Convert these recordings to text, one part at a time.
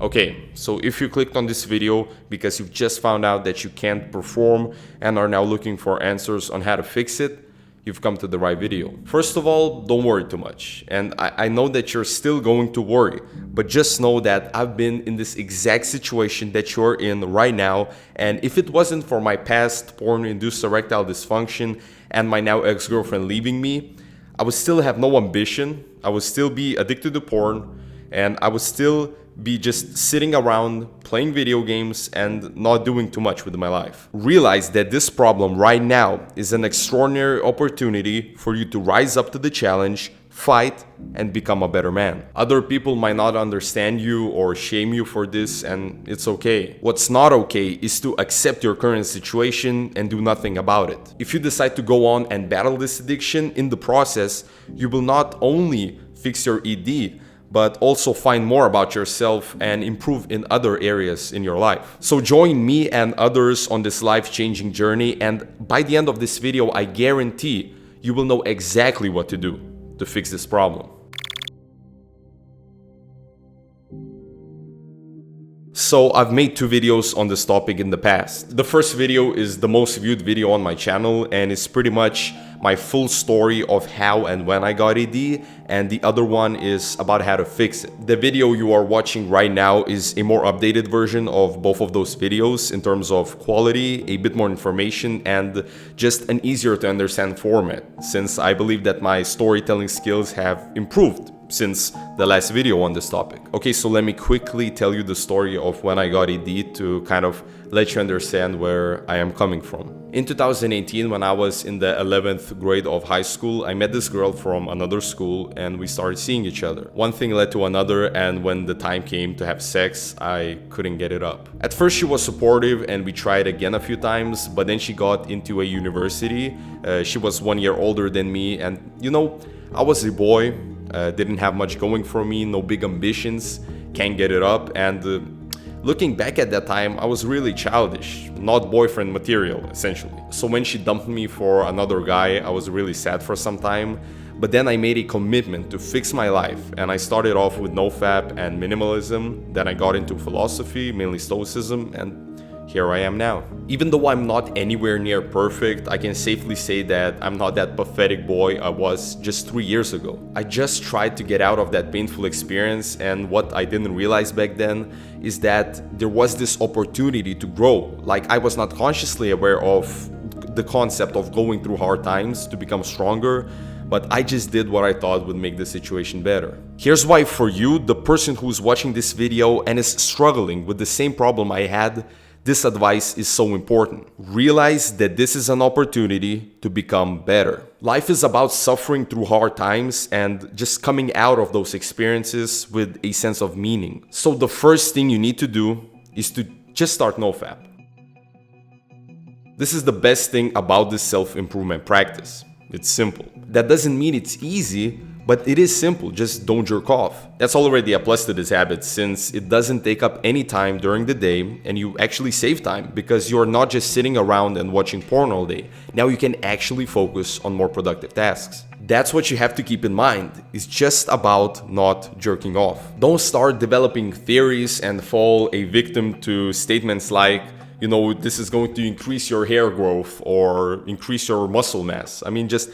Okay, so if you clicked on this video because you've just found out that you can't perform and are now looking for answers on how to fix it, you've come to the right video. First of all, don't worry too much. And I know that you're still going to worry, but just know that I've been in this exact situation that you're in right now. And if it wasn't for my past porn-induced erectile dysfunction and my now ex-girlfriend leaving me, I would still have no ambition, I would still be addicted to porn, and I would still be just sitting around playing video games and not doing too much with my life. Realize that this problem right now is an extraordinary opportunity for you to rise up to the challenge, fight, and become a better man. Other people might not understand you or shame you for this, and it's okay. What's not okay is to accept your current situation and do nothing about it. If you decide to go on and battle this addiction, in the process, you will not only fix your ED, but also find more about yourself and improve in other areas in your life. So join me and others on this life-changing journey, and by the end of this video, I guarantee you will know exactly what to do to fix this problem. So I've made 2 videos on this topic in the past. The first video is the most viewed video on my channel, and it's pretty much my full story of how and when I got ED, and the other one is about how to fix it. The video you are watching right now is a more updated version of both of those videos in terms of quality, a bit more information, and just an easier to understand format, since I believe that my storytelling skills have improved since the last video on this topic. Okay, so let me quickly tell you the story of when I got ED to kind of let you understand where I am coming from. In 2018, when I was in the 11th grade of high school, I met this girl from another school and we started seeing each other. One thing led to another, and when the time came to have sex, I couldn't get it up. At first she was supportive and we tried again a few times, but then she got into a university. She was 1 year older than me, and you know, I was a boy, didn't have much going for me, no big ambitions, can't get it up, and looking back at that time, I was really childish, not boyfriend material, essentially. So when she dumped me for another guy, I was really sad for some time, but then I made a commitment to fix my life, and I started off with NoFap and minimalism, then I got into philosophy, mainly Stoicism, and here I am now. Even though I'm not anywhere near perfect, I can safely say that I'm not that pathetic boy I was just 3 years ago. I just tried to get out of that painful experience, and what I didn't realize back then is that there was this opportunity to grow. Like, I was not consciously aware of the concept of going through hard times to become stronger, but I just did what I thought would make the situation better. Here's why for you, the person who's watching this video and is struggling with the same problem I had, this advice is so important. Realize that this is an opportunity to become better. Life is about suffering through hard times and just coming out of those experiences with a sense of meaning. So the first thing you need to do is to just start NoFap. This is the best thing about this self-improvement practice. It's simple. That doesn't mean it's easy, but it is simple, just don't jerk off. That's already a plus to this habit, since it doesn't take up any time during the day and you actually save time because you're not just sitting around and watching porn all day. Now you can actually focus on more productive tasks. That's what you have to keep in mind. It's just about not jerking off. Don't start developing theories and fall a victim to statements like, you know, this is going to increase your hair growth or increase your muscle mass. I mean, just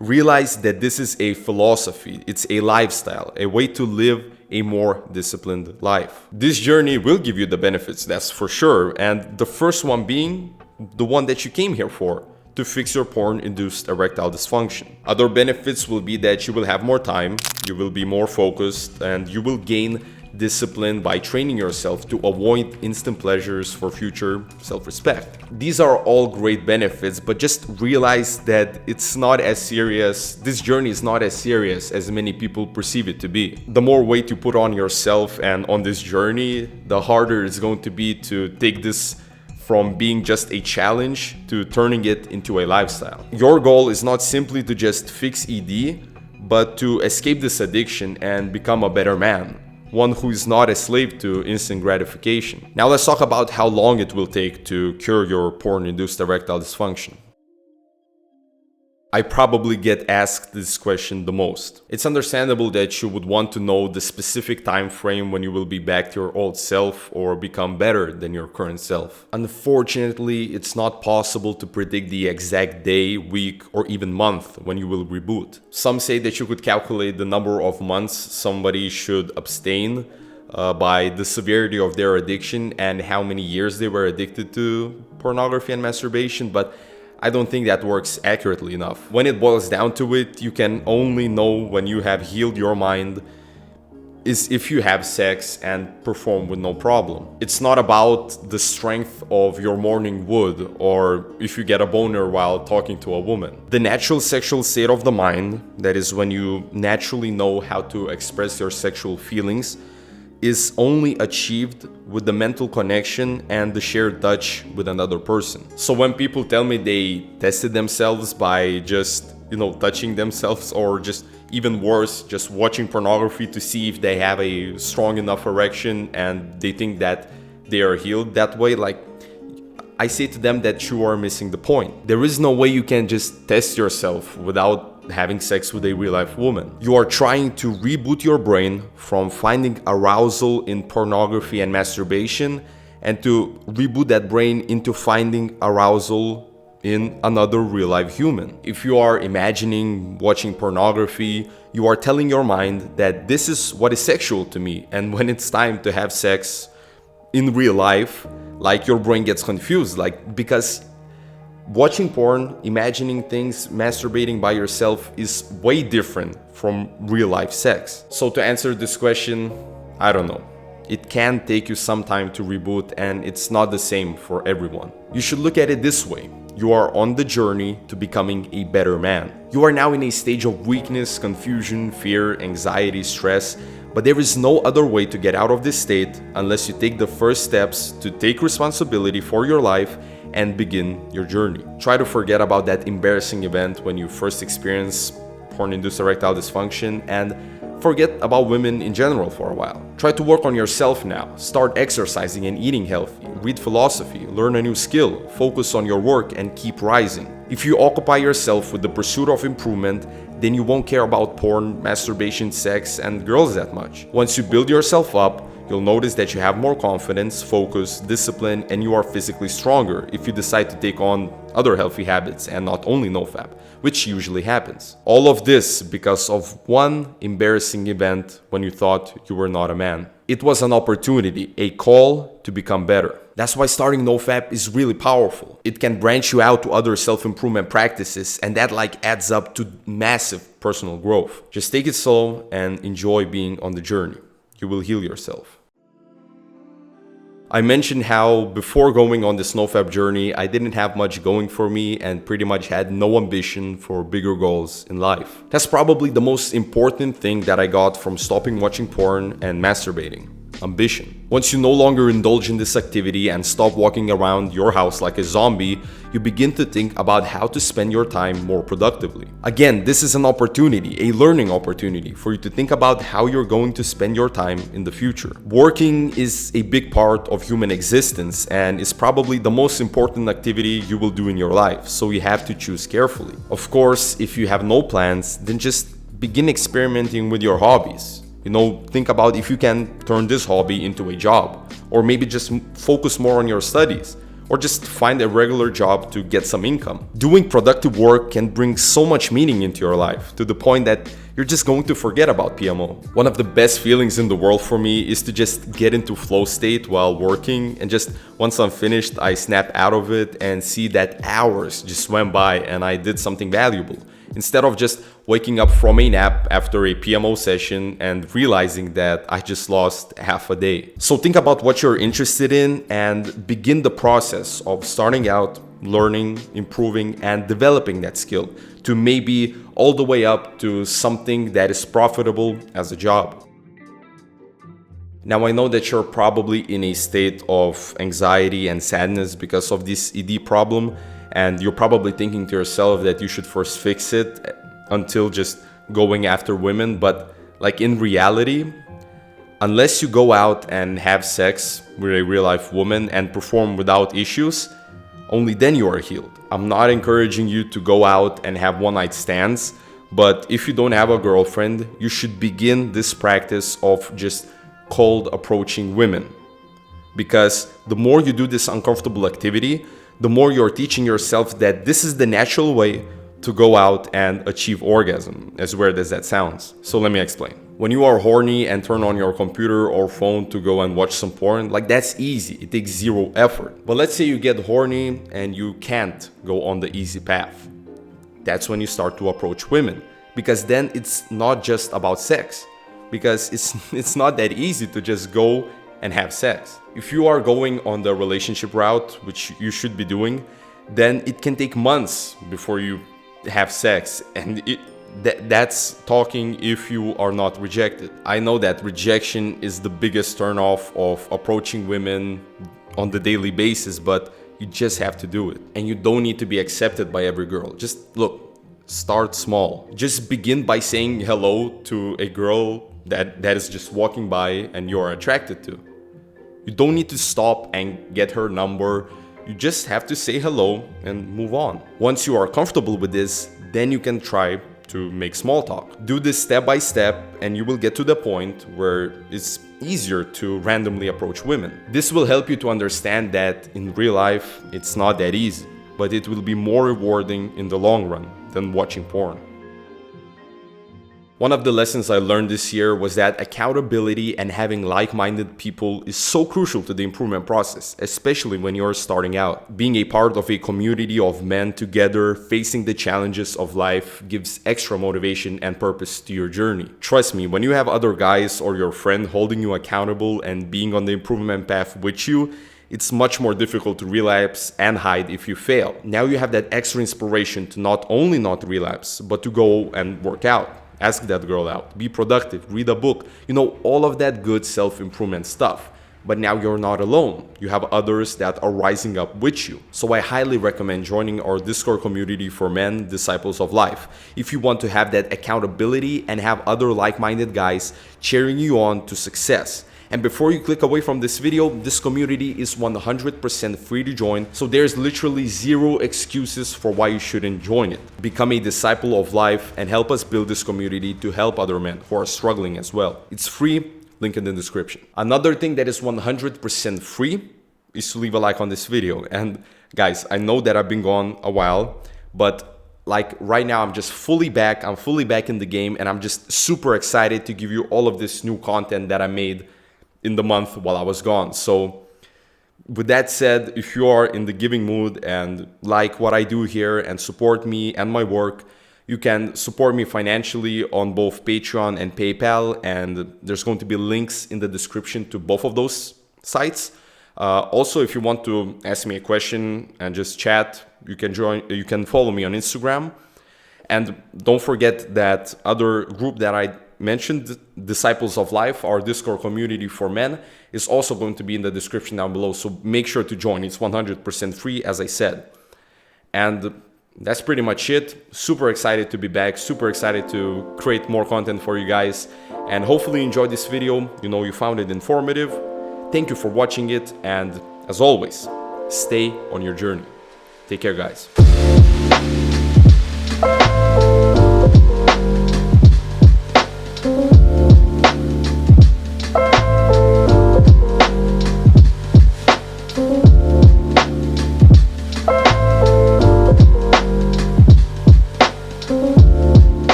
realize that this is a philosophy, it's a lifestyle, a way to live a more disciplined life. This journey will give you the benefits, that's for sure, and the first one being the one that you came here for, to fix your porn-induced erectile dysfunction. Other benefits will be that you will have more time, you will be more focused, and you will gain discipline by training yourself to avoid instant pleasures for future self-respect. These are all great benefits, but just realize that it's not as serious, this journey is not as serious as many people perceive it to be. The more weight you put on yourself and on this journey, the harder it's going to be to take this from being just a challenge to turning it into a lifestyle. Your goal is not simply to just fix ED, but to escape this addiction and become a better man. One who is not a slave to instant gratification. Now let's talk about how long it will take to cure your porn-induced erectile dysfunction. I probably get asked this question the most. It's understandable that you would want to know the specific time frame when you will be back to your old self or become better than your current self. Unfortunately, it's not possible to predict the exact day, week, or even month when you will reboot. Some say that you could calculate the number of months somebody should abstain by the severity of their addiction and how many years they were addicted to pornography and masturbation, but I don't think that works accurately enough. When it boils down to it, you can only know when you have healed your mind is if you have sex and perform with no problem. It's not about the strength of your morning wood or if you get a boner while talking to a woman. The natural sexual state of the mind, that is when you naturally know how to express your sexual feelings, is only achieved with the mental connection and the shared touch with another person. So when people tell me they tested themselves by just, touching themselves, or just even worse, just watching pornography to see if they have a strong enough erection and they think that they are healed that way, I say to them that you are missing the point. There is no way you can just test yourself without having sex with a real-life woman. You are trying to reboot your brain from finding arousal in pornography and masturbation and to reboot that brain into finding arousal in another real-life human. If you are imagining watching pornography, you are telling your mind that this is what is sexual to me, and when it's time to have sex in real life, your brain gets confused, because watching porn, imagining things, masturbating by yourself is way different from real life sex. So to answer this question, I don't know. It can take you some time to reboot, and it's not the same for everyone. You should look at it this way. You are on the journey to becoming a better man. You are now in a stage of weakness, confusion, fear, anxiety, stress, but there is no other way to get out of this state unless you take the first steps to take responsibility for your life and begin your journey. Try to forget about that embarrassing event when you first experienced porn-induced erectile dysfunction and forget about women in general for a while. Try to work on yourself now. Start exercising and eating healthy. Read philosophy, learn a new skill, focus on your work, and keep rising. If you occupy yourself with the pursuit of improvement, then you won't care about porn, masturbation, sex, and girls that much. Once you build yourself up, you'll notice that you have more confidence, focus, discipline, and you are physically stronger if you decide to take on other healthy habits and not only NoFap, which usually happens. All of this because of one embarrassing event when you thought you were not a man. It was an opportunity, a call to become better. That's why starting NoFap is really powerful. It can branch you out to other self-improvement practices, and that adds up to massive personal growth. Just take it slow and enjoy being on the journey. You will heal yourself. I mentioned how before going on this NoFap journey, I didn't have much going for me and pretty much had no ambition for bigger goals in life. That's probably the most important thing that I got from stopping watching porn and masturbating. Ambition. Once you no longer indulge in this activity and stop walking around your house like a zombie, you begin to think about how to spend your time more productively. Again, this is an opportunity, a learning opportunity for you to think about how you're going to spend your time in the future. Working is a big part of human existence and is probably the most important activity you will do in your life, so you have to choose carefully. Of course, if you have no plans, then just begin experimenting with your hobbies. Think about if you can turn this hobby into a job, or maybe just focus more on your studies, or just find a regular job to get some income. Doing productive work can bring so much meaning into your life, to the point that you're just going to forget about PMO. One of the best feelings in the world for me is to just get into flow state while working, and just once I'm finished, I snap out of it and see that hours just went by and I did something valuable. Instead of just waking up from a nap after a PMO session and realizing that I just lost half a day. So think about what you're interested in and begin the process of starting out, learning, improving, and developing that skill to maybe all the way up to something that is profitable as a job. Now, I know that you're probably in a state of anxiety and sadness because of this ED problem, and you're probably thinking to yourself that you should first fix it until just going after women. But in reality, unless you go out and have sex with a real life woman and perform without issues, only then you are healed. I'm not encouraging you to go out and have one-night stands, but if you don't have a girlfriend, you should begin this practice of just cold approaching women. Because the more you do this uncomfortable activity, the more you're teaching yourself that this is the natural way to go out and achieve orgasm, as weird as that sounds. So let me explain. When you are horny and turn on your computer or phone to go and watch some porn, like that's easy, it takes zero effort. But let's say you get horny and you can't go on the easy path. That's when you start to approach women, because then it's not just about sex, because it's not that easy to just go and have sex. If you are going on the relationship route, which you should be doing, then it can take months before you have sex, and that's talking if you are not rejected. I know that rejection is the biggest turnoff of approaching women on the daily basis, but you just have to do it. And you don't need to be accepted by every girl. Just look, start small. Just begin by saying hello to a girl that is just walking by and you're attracted to. You don't need to stop and get her number. You just have to say hello and move on. Once you are comfortable with this, then you can try to make small talk. Do this step by step and you will get to the point where it's easier to randomly approach women. This will help you to understand that in real life, it's not that easy, but it will be more rewarding in the long run than watching porn. One of the lessons I learned this year was that accountability and having like-minded people is so crucial to the improvement process, especially when you're starting out. Being a part of a community of men together facing the challenges of life gives extra motivation and purpose to your journey. Trust me, when you have other guys or your friend holding you accountable and being on the improvement path with you, it's much more difficult to relapse and hide if you fail. Now you have that extra inspiration to not only not relapse, but to go and work out. Ask that girl out, be productive, read a book, all of that good self-improvement stuff. But now you're not alone. You have others that are rising up with you. So I highly recommend joining our Discord community for men, Disciples of Life, if you want to have that accountability and have other like-minded guys cheering you on to success. And before you click away from this video, this community is 100% free to join, so there's literally zero excuses for why you shouldn't join it. Become a disciple of life and help us build this community to help other men who are struggling as well. It's free, link in the description. Another thing that is 100% free is to leave a like on this video. And guys, I know that I've been gone a while, but like right now I'm just fully back. I'm fully back in the game and I'm just super excited to give you all of this new content that I made in the month while I was gone. So with that said, if you are in the giving mood and like what I do here and support me and my work, you can support me financially on both Patreon and PayPal, and there's going to be links in the description to both of those sites. Also, if you want to ask me a question and just chat, you can follow me on Instagram. And don't forget that other group that I mentioned, Disciples of Life, our Discord community for men, is also going to be in the description down below. So make sure to join. It's 100% free, as I said. And that's pretty much it. Super excited to be back. Super excited to create more content for you guys. And hopefully you enjoyed this video. You found it informative. Thank you for watching it. And as always, stay on your journey. Take care, guys.